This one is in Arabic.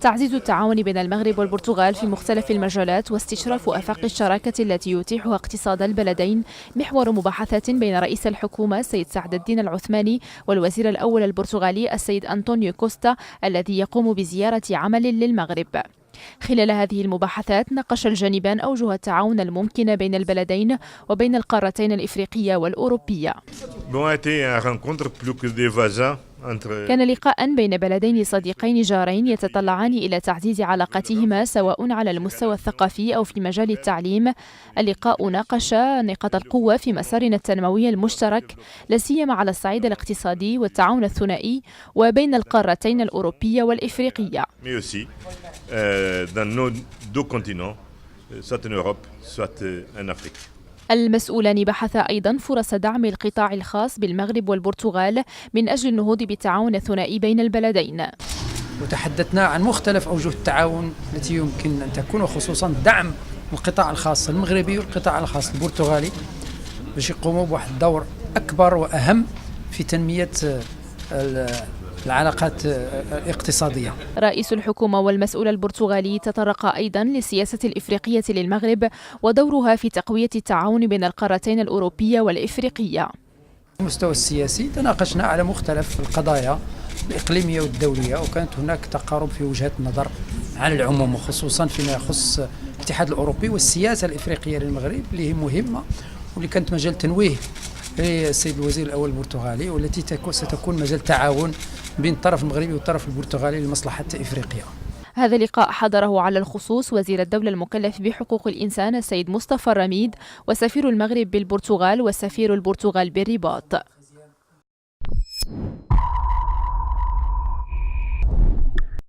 تعزيز التعاون بين المغرب والبرتغال في مختلف المجالات واستشراف آفاق الشراكة التي يتيحها اقتصاد البلدين محور مباحثات بين رئيس الحكومة السيد سعد الدين العثماني والوزير الأول البرتغالي السيد أنطونيو كوستا الذي يقوم بزيارة عمل للمغرب. خلال هذه المباحثات ناقش الجانبان أوجه التعاون الممكنة بين البلدين وبين القارتين الإفريقية والأوروبية. كان لقاء بين بلدين صديقين جارين يتطلعان إلى تعزيز علاقتهما سواء على المستوى الثقافي أو في مجال التعليم. اللقاء ناقش نقاط القوة في مسارنا التنموي المشترك لا سيما على الصعيد الاقتصادي والتعاون الثنائي وبين القارتين الأوروبية والإفريقية. المسؤولان بحثا أيضا فرص دعم القطاع الخاص بالمغرب والبرتغال من أجل النهوض بالتعاون الثنائي بين البلدين. وتحدثنا عن مختلف أوجه التعاون التي يمكن أن تكون، وخصوصا دعم القطاع الخاص المغربي والقطاع الخاص البرتغالي باش يقوموا بواحد الدور أكبر وأهم في تنمية العلاقات الاقتصادية. رئيس الحكومة والمسؤول البرتغالي تطرق أيضا للسياسة الإفريقية للمغرب ودورها في تقوية التعاون بين القارتين الأوروبية والإفريقية. على المستوى السياسي تناقشنا على مختلف القضايا الإقليمية والدولية، وكانت هناك تقارب في وجهات النظر على العموم، وخصوصا فيما يخص الاتحاد الأوروبي والسياسة الإفريقية للمغرب اللي هي مهمة واللي كانت مجال تنويه للسيد الوزير الأول البرتغالي، والتي ستكون مجال تعاون بين الطرف المغربي والطرف البرتغالي لمصلحة إفريقيا. هذا اللقاء حضره على الخصوص وزير الدولة المكلف بحقوق الإنسان السيد مصطفى الرميد وسفير المغرب بالبرتغال وسفير البرتغال بالرباط.